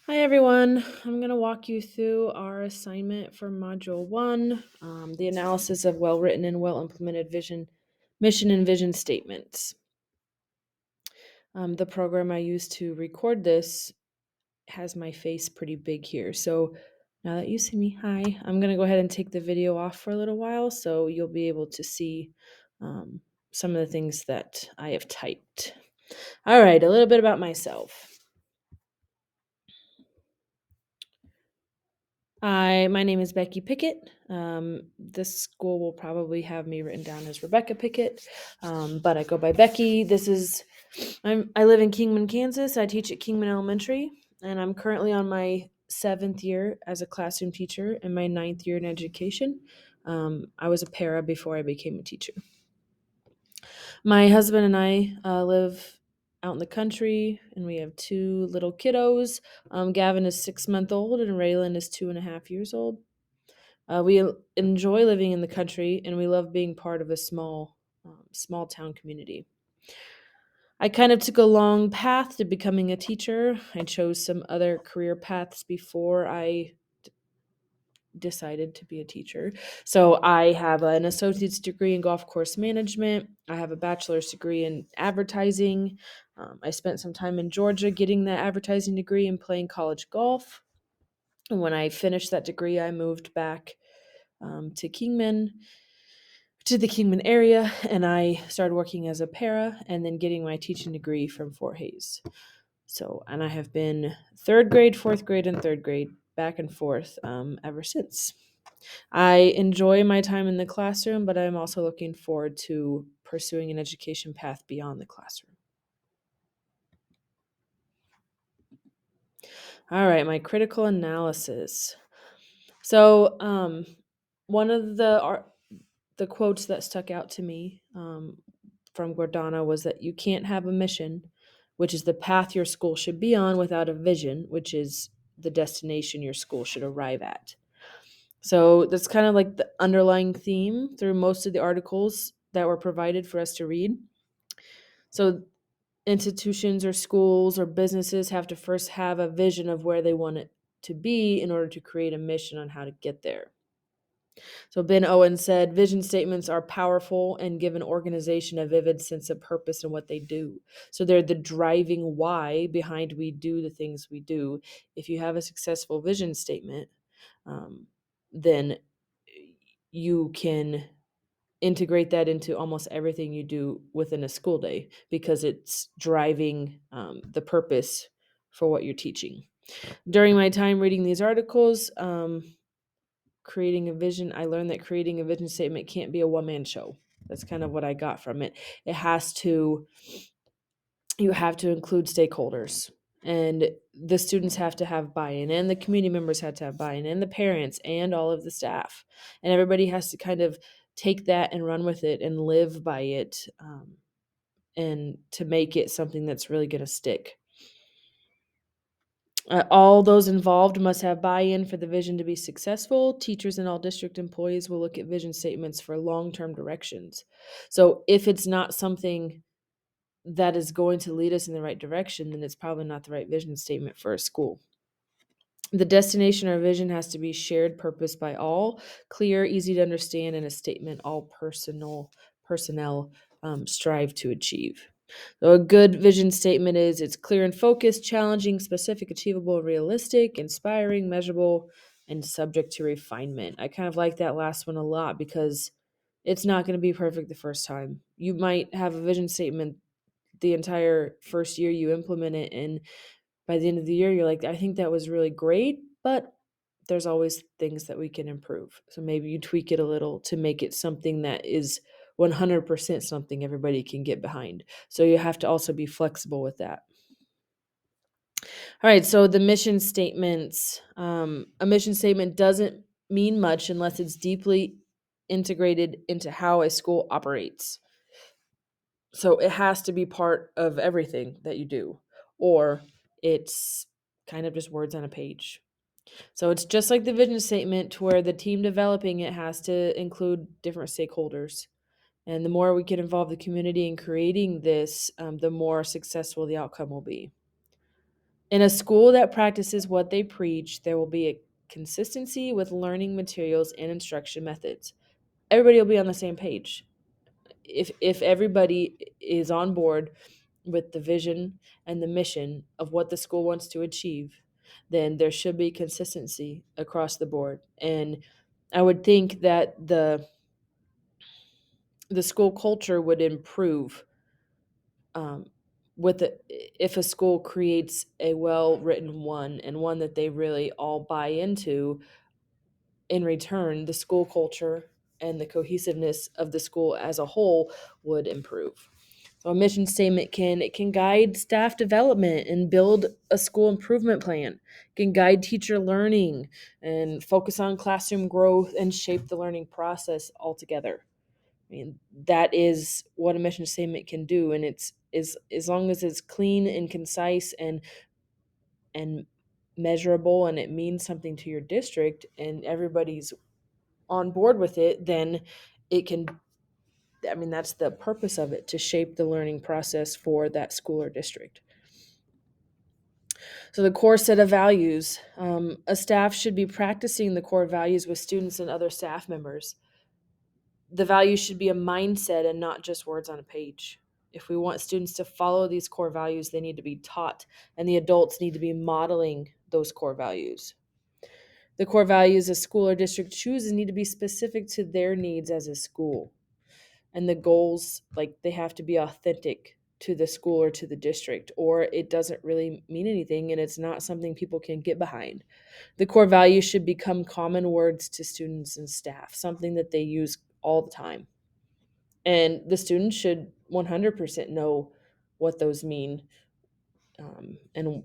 Hi everyone. I'm going to walk you through our assignment for Module 1, the analysis of well-written and well-implemented mission and vision statements. The program I use to record this has my face pretty big here. So now that you see me, hi, I'm going to go ahead and take the video off for a little while so you'll be able to see um, some of the things that I have typed. All right, a little bit about myself. My name is Becky Pickett. This school will probably have me written down as Rebecca Pickett, but I go by Becky. I live in Kingman, Kansas. I teach at Kingman Elementary, and I'm currently on my 7th year as a classroom teacher and my 9th year in education. I was a para before I became a teacher. My husband and I live out in the country, and we have 2 little kiddos. Gavin is 6 months old, and Raylan is 2.5 years old. We enjoy living in the country, and we love being part of a small town community. I kind of took a long path to becoming a teacher. I chose some other career paths before I decided to be a teacher. So I have an associate's degree in golf course management. I have a bachelor's degree in advertising. I spent some time in Georgia getting that advertising degree and playing college golf. And when I finished that degree, I moved back to the Kingman area, and I started working as a para and then getting my teaching degree from Fort Hays. So, and I have been 3rd grade, 4th grade, and 3rd grade back and forth ever since. I enjoy my time in the classroom, but I'm also looking forward to pursuing an education path beyond the classroom. All right, my critical analysis. So, one of the quotes that stuck out to me from Gordana was that you can't have a mission, which is the path your school should be on, without a vision, which is the destination your school should arrive at. So that's kind of like the underlying theme through most of the articles that were provided for us to read. So institutions or schools or businesses have to first have a vision of where they want it to be in order to create a mission on how to get there. So Ben Owen said, vision statements are powerful and give an organization a vivid sense of purpose in what they do. So they're the driving why behind we do the things we do. If you have a successful vision statement, then you can integrate that into almost everything you do within a school day because it's driving the purpose for what you're teaching. During my time reading these articles, I learned that creating a vision statement can't be a one-man show. That's kind of what I got from it. You have to include stakeholders, and the students have to have buy-in, and the community members have to have buy-in, and the parents and all of the staff, and everybody has to kind of take that and run with it and live by it, and to make it something that's really going to stick. All those involved must have buy-in for the vision to be successful. Teachers and all district employees will look at vision statements for long-term directions. So if it's not something that is going to lead us in the right direction, then it's probably not the right vision statement for a school. The destination or vision has to be shared purpose by all, clear, easy to understand, and a statement all personnel strive to achieve. So a good vision statement is it's clear and focused, challenging, specific, achievable, realistic, inspiring, measurable, and subject to refinement. I kind of like that last one a lot because it's not going to be perfect the first time. You might have a vision statement the entire first year you implement it, and by the end of the year you're like, I think that was really great, but there's always things that we can improve. So maybe you tweak it a little to make it something that is 100% something everybody can get behind. So you have to also be flexible with that. All right, so the mission statements. A mission statement doesn't mean much unless it's deeply integrated into how a school operates. So it has to be part of everything that you do, or it's kind of just words on a page. So it's just like the vision statement, where the team developing it has to include different stakeholders. And the more we can involve the community in creating this, the more successful the outcome will be. In a school that practices what they preach, there will be a consistency with learning materials and instruction methods. Everybody will be on the same page. If everybody is on board with the vision and the mission of what the school wants to achieve, then there should be consistency across the board. And I would think that the school culture would improve, um, if a school creates a well written one, and one that they really all buy into. In return, the school culture and the cohesiveness of the school as a whole would improve. So a mission statement can guide staff development and build a school improvement plan. It can guide teacher learning and focus on classroom growth and shape the learning process altogether. I mean, that is what a mission statement can do, and it's is as long as it's clean and concise and measurable, and it means something to your district and everybody's on board with it, then it can, I mean, that's the purpose of it, to shape the learning process for that school or district. So the core set of values, a staff should be practicing the core values with students and other staff members. The values should be a mindset and not just words on a page. If we want students to follow these core values, they need to be taught, and the adults need to be modeling those core values. The core values a school or district chooses need to be specific to their needs as a school. And the goals, like, they have to be authentic to the school or to the district, or it doesn't really mean anything and it's not something people can get behind. The core values should become common words to students and staff, something that they use all the time. And the students should 100% know what those mean, and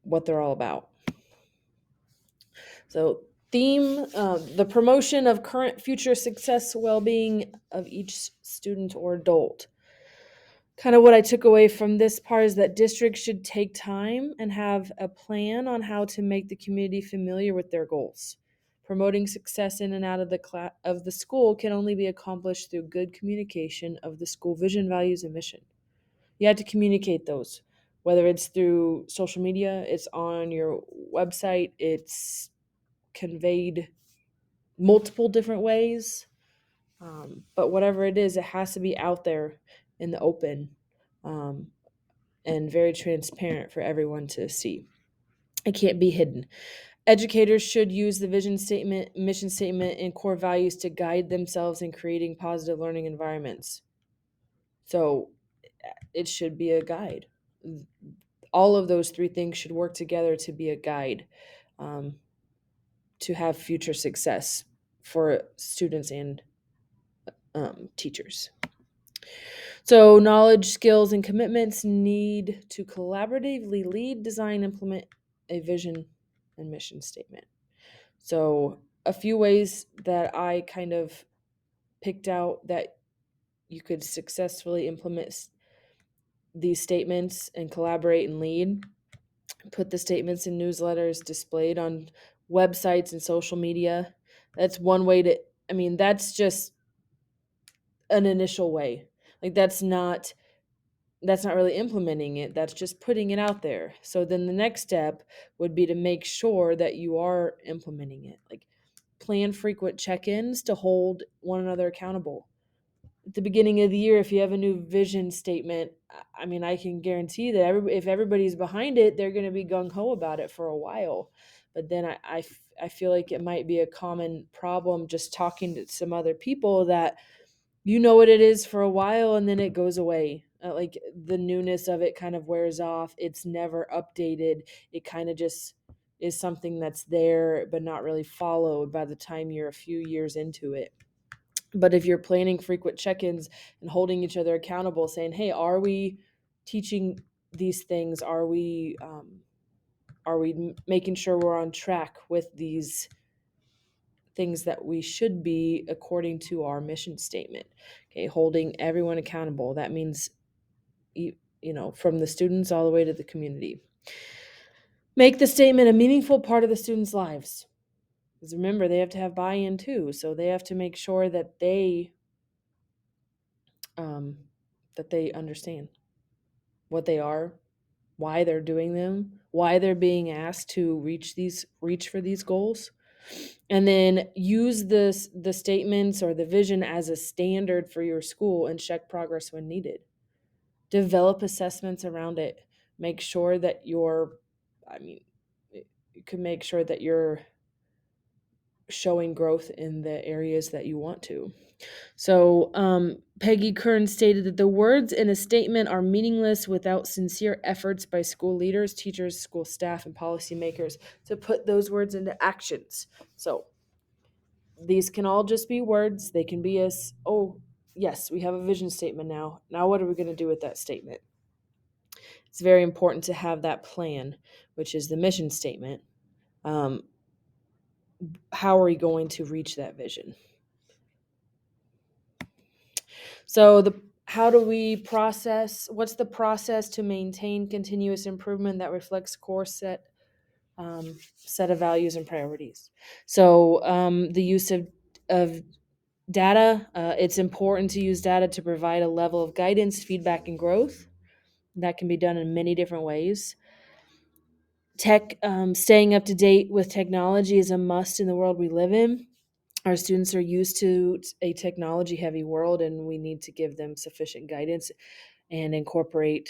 what they're all about. So, theme, the promotion of current, future success, well being of each student or adult. Kind of what I took away from this part is that districts should take time and have a plan on how to make the community familiar with their goals. Promoting success in and out of the school can only be accomplished through good communication of the school vision, values, and mission. You have to communicate those, whether it's through social media, it's on your website, it's conveyed multiple different ways. But whatever it is, it has to be out there in the open, um, and very transparent for everyone to see. It can't be hidden. Educators should use the vision statement, mission statement, and core values to guide themselves in creating positive learning environments. So it should be a guide. All of those three things should work together to be a guide, um, to have future success for students and, teachers. So, knowledge, skills, and commitments need to collaboratively lead, design, implement a vision and mission statement. So, a few ways that I kind of picked out that you could successfully implement these statements and collaborate and lead: put the statements in newsletters, displayed on websites and social media. That's one way to, I mean, that's just an initial way. Like, that's not really implementing it, that's just putting it out there. So then the next step would be to make sure that you are implementing it. Like, plan frequent check-ins to hold one another accountable. At the beginning of the year, if you have a new vision statement, I mean, I can guarantee that if everybody's behind it, they're going to be gung-ho about it for a while. But then I feel like it might be a common problem just talking to some other people, that you know what it is for a while and then it goes away. Like, the newness of it kind of wears off. It's never updated. It kind of just is something that's there but not really followed by the time you're a few years into it. But if you're planning frequent check-ins and holding each other accountable, saying, "Hey, are we teaching these things? Are we making sure we're on track with these things that we should be according to our mission statement?" Okay, holding everyone accountable. That means, from the students all the way to the community. Make the statement a meaningful part of the students' lives. Because remember, they have to have buy-in too. So they have to make sure um, that they understand what they are, why they're doing them, why they're being asked to reach for these goals. And then use the statements or the vision as a standard for your school and check progress when needed. Develop assessments around it. Make sure that you're, I mean, you can make sure that you're showing growth in the areas that you want to. So, Peggy Kern stated that the words in a statement are meaningless without sincere efforts by school leaders, teachers, school staff, and policymakers to put those words into actions. So, these can all just be words. They can be as, oh, yes, we have a vision statement now. Now, what are we going to do with that statement? It's very important to have that plan, which is the mission statement. Um, how are we going to reach that vision? So how do we process? What's the process to maintain continuous improvement that reflects core set of values and priorities? So the use of data. It's important to use data to provide a level of guidance, feedback, and growth. That can be done in many different ways. Staying up to date with technology is a must in the world we live in. Our students are used to a technology heavy world, and we need to give them sufficient guidance and incorporate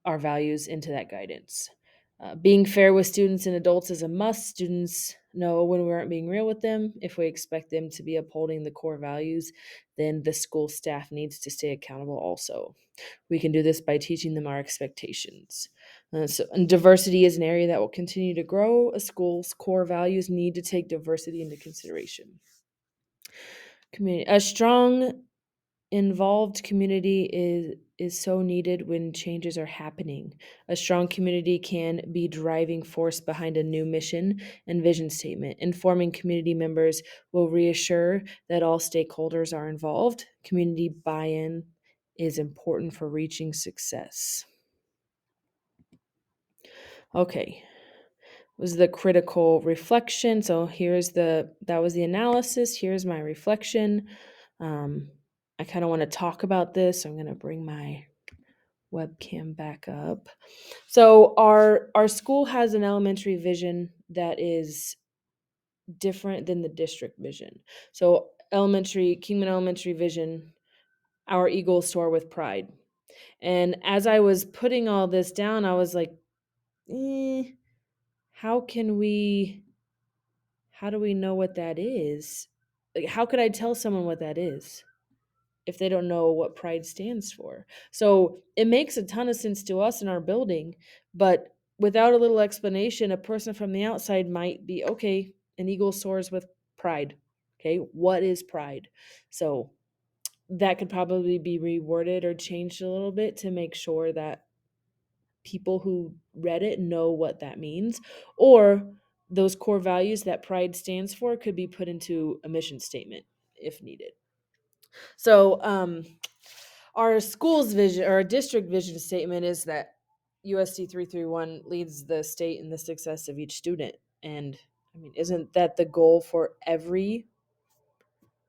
our values into that guidance. Being fair with students and adults is a must. Students know when we aren't being real with them. If we expect them to be upholding the core values, then the school staff needs to stay accountable also. We can do this by teaching them our expectations. And diversity is an area that will continue to grow. A school's core values need to take diversity into consideration. A strong involved community is so needed when changes are happening. A strong community can be driving force behind a new mission and vision statement. Informing community members will reassure that all stakeholders are involved. Community buy-in is important for reaching success. Okay, was the critical reflection. So that was the analysis. Here's my reflection. I kind of want to talk about this. So I'm going to bring my webcam back up. So our school has an elementary vision that is different than the district vision. So Kingman Elementary vision, our Eagles soar with pride. And as I was putting all this down, I was like, how can we how do we know what that is? Like, how could I tell someone what that is if they don't know what pride stands for? So it makes a ton of sense to us in our building, but without a little explanation, a person from the outside might be, okay, an eagle soars with pride. Okay, what is pride? So that could probably be reworded or changed a little bit to make sure that people who read it know what that means, or those core values that pride stands for could be put into a mission statement if needed. So our school's vision or our district vision statement is that USD 331 leads the state in the success of each student. And I mean, isn't that the goal for every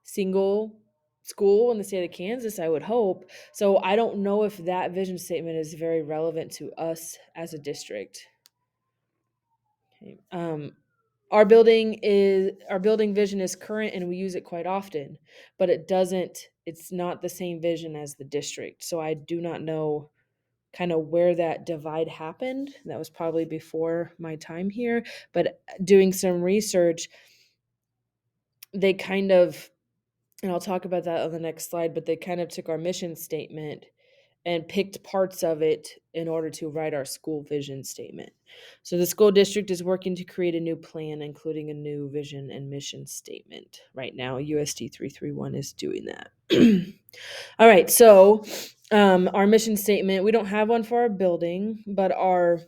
single school in the state of Kansas? I would hope. So I don't know if that vision statement is very relevant to us as a district. Okay. Our building vision is current and we use it quite often, but it's not the same vision as the district. So I do not know kind of where that divide happened. That was probably before my time here, but doing some research, they kind of, and I'll talk about that on the next slide, but they kind of took our mission statement and picked parts of it in order to write our school vision statement. So the school district is working to create a new plan, including a new vision and mission statement. Right now, USD 331 is doing that. All right, so our mission statement, we don't have one for our building, but our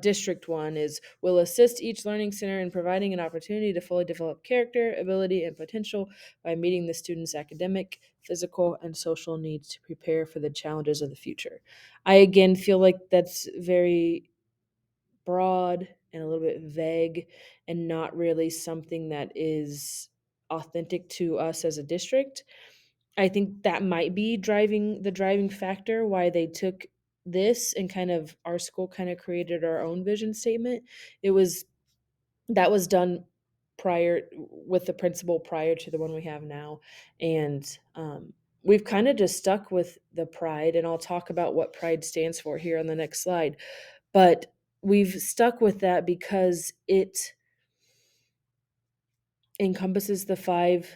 district one will assist each learning center in providing an opportunity to fully develop character, ability, and potential by meeting the student's academic, physical, and social needs to prepare for the challenges of the future. I again feel like that's very broad and a little bit vague and not really something that is authentic to us as a district. I think that might be driving factor why they took this, and kind of our school kind of created our own vision statement. It was that was done prior with the principal prior to the one we have now, and we've kind of just stuck with the pride, and I'll talk about what pride stands for here on the next slide. But we've stuck with that because it encompasses the five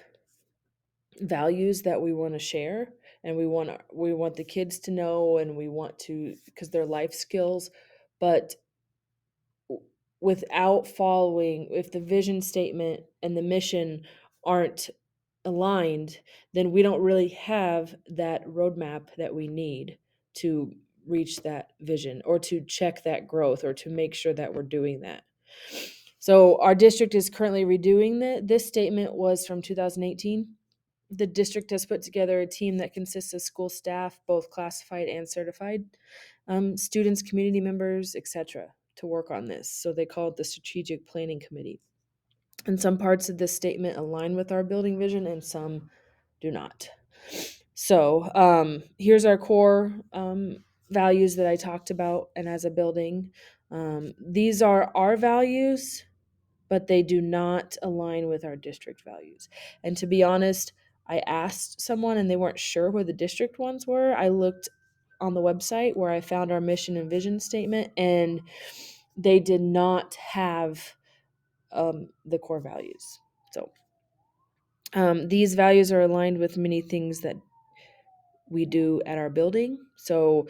values that we want to share, and we want the kids to know, and we want to, because they're life skills. But without following, if the vision statement and the mission aren't aligned, then we don't really have that roadmap that we need to reach that vision, or to check that growth, or to make sure that we're doing that. So our district is currently redoing this statement was from 2018. The district has put together a team that consists of school staff, both classified and certified, students, community members, etc., to work on this. So they call it the Strategic Planning Committee. And some parts of this statement align with our building vision, and some do not. So here's our core values that I talked about, and as a building, these are our values, but they do not align with our district values. And to be honest, I asked someone and they weren't sure where the district ones were. I looked on the website where I found our mission and vision statement, and they did not have the core values. So these values are aligned with many things that we do at our building. So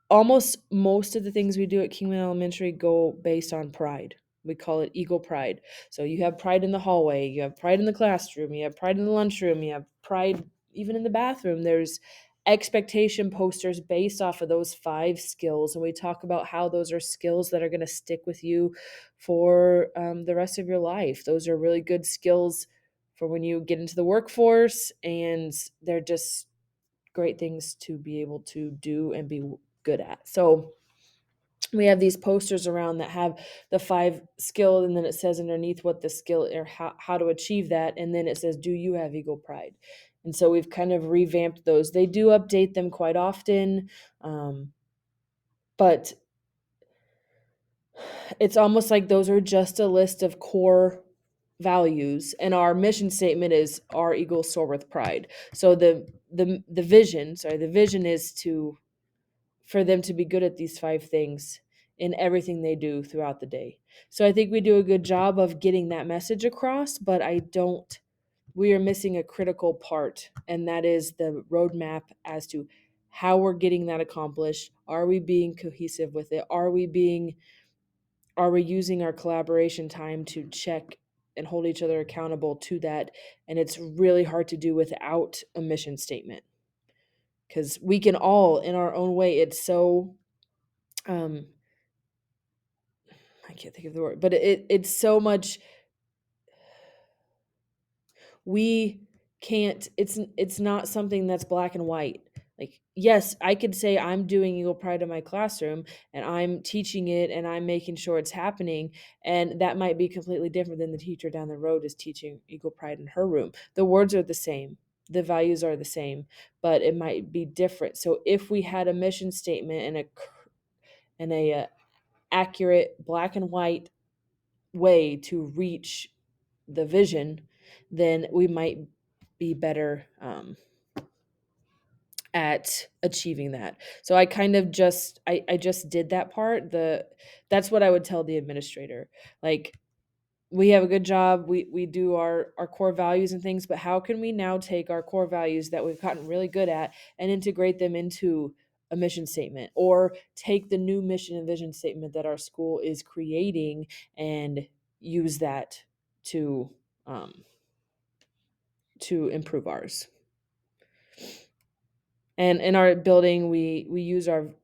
almost most of the things we do at Kingman Elementary go based on pride. We call it Eagle Pride. So you have pride in the hallway, you have pride in the classroom, you have pride in the lunchroom, you have pride even in the bathroom. There's expectation posters based off of those five skills. And we talk about how those are skills that are going to stick with you for the rest of your life. Those are really good skills for when you get into the workforce, and they're just great things to be able to do and be good at. So we have these posters around that have the five skill, and then it says underneath what the skill, or how to achieve that, and then it says, do you have Eagle Pride? And so we've kind of revamped those. They do update them quite often, but it's almost like those are just a list of core values, and our mission statement is our Eagles soar with pride. So the vision is to, for them to be good at these five things in everything they do throughout the day. So I think we do a good job of getting that message across, but we are missing a critical part, and that is the roadmap as to how we're getting that accomplished. Are we being cohesive with it? Are we using our collaboration time to check and hold each other accountable to that? And it's really hard to do without a mission statement, because we can all, in our own way, it's so um I can't think of the word, but it's so much, we can't, it's not something that's black and white. Like, yes, I could say I'm doing Eagle Pride in my classroom, and I'm teaching it, and I'm making sure it's happening, and that might be completely different than the teacher down the road is teaching Eagle Pride in her room. The words are the same, the values are the same, but it might be different. So if we had a mission statement and a accurate black and white way to reach the vision, then we might be better at achieving that. So I kind of I just did that part. That's what I would tell the administrator. Like, we have a good job. We do our core values and things, but how can we now take our core values that we've gotten really good at and integrate them into a mission statement, or take the new mission and vision statement that our school is creating and use that to um, to improve ours. And in our building, we use our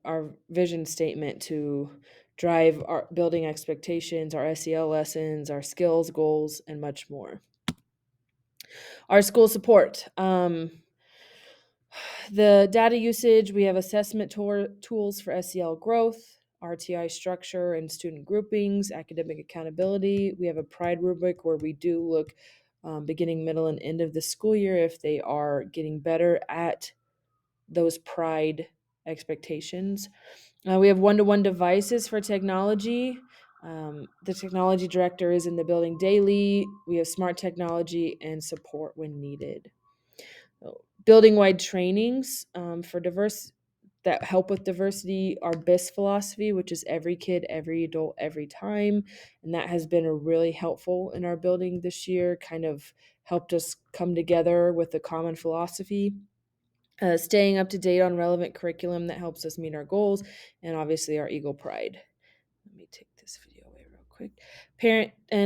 vision statement to drive our building expectations, our SEL lessons, our skills, goals, and much more. Our school support. The data usage, we have assessment tools for SEL growth, RTI structure and student groupings, academic accountability. We have a pride rubric where we do look beginning, middle, and end of the school year if they are getting better at those pride expectations. We have one-to-one devices for technology. The technology director is in the building daily. We have smart technology and support when needed. Building-wide trainings for diverse that help with diversity, our BIS philosophy, which is every kid, every adult, every time. And that has been a really helpful in our building this year, kind of helped us come together with a common philosophy. Staying up to date on relevant curriculum that helps us meet our goals, and obviously our Eagle Pride. Let me take this video away real quick.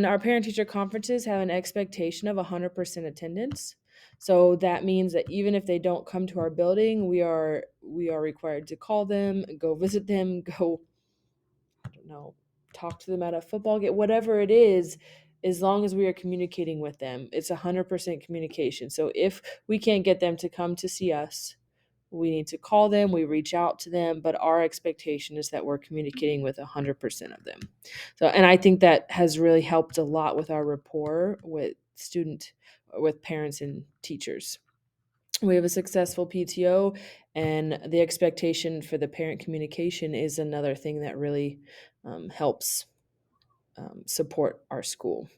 Our parent teacher conferences have an expectation of 100% attendance. So that means that even if they don't come to our building, we are required to call them, go visit them, go, I don't know, talk to them at a football game, whatever it is. As long as we are communicating with them, it's 100% communication. So if we can't get them to come to see us, we need to call them, we reach out to them, but our expectation is that we're communicating with 100% of them. So, and I think that has really helped a lot with our rapport with parents and teachers. We have a successful PTO, and the expectation for the parent communication is another thing that really helps support our school.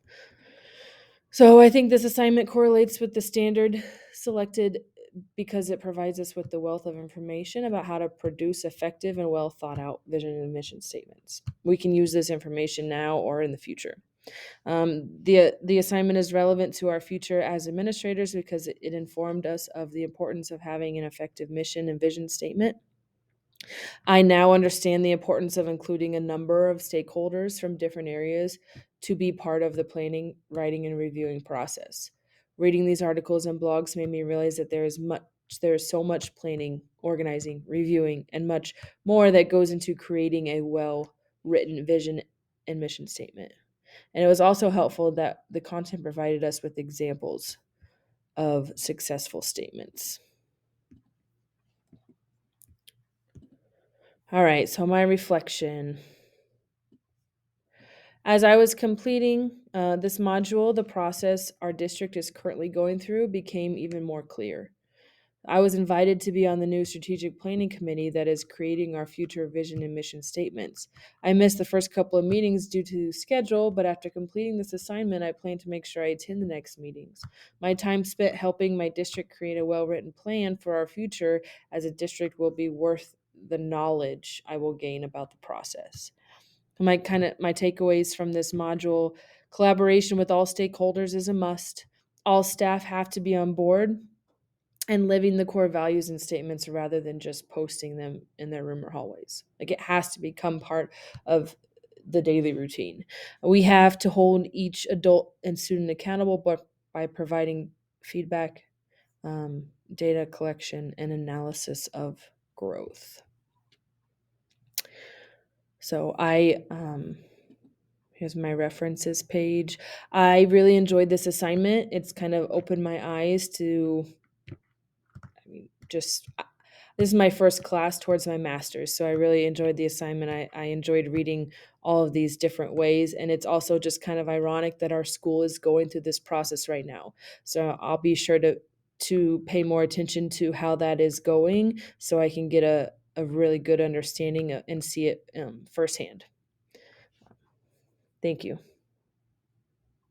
So I think this assignment correlates with the standard selected because it provides us with the wealth of information about how to produce effective and well thought out vision and mission statements. We can use this information now or in the future. The assignment is relevant to our future as administrators because it informed us of the importance of having an effective mission and vision statement. I now understand the importance of including a number of stakeholders from different areas to be part of the planning, writing, and reviewing process. Reading these articles and blogs made me realize that there is so much planning, organizing, reviewing, and much more that goes into creating a well-written vision and mission statement. And it was also helpful that the content provided us with examples of successful statements. All right, so my reflection. As I was completing this module, the process our district is currently going through became even more clear. I was invited to be on the new strategic planning committee that is creating our future vision and mission statements. I missed the first couple of meetings due to schedule, but after completing this assignment, I plan to make sure I attend the next meetings. My time spent helping my district create a well-written plan for our future as a district will be worth the knowledge I will gain about the process. My takeaways from this module: collaboration with all stakeholders is a must. All staff have to be on board and living the core values and statements rather than just posting them in their room or hallways. Like, it has to become part of the daily routine. We have to hold each adult and student accountable, but by providing feedback, data collection, and analysis of growth. So here's my references page. I really enjoyed this assignment. It's kind of opened my eyes to, this is my first class towards my master's. So I really enjoyed the assignment. I enjoyed reading all of these different ways. And it's also just kind of ironic that our school is going through this process right now. So I'll be sure to pay more attention to how that is going so I can get a really good understanding and see it firsthand. Thank you.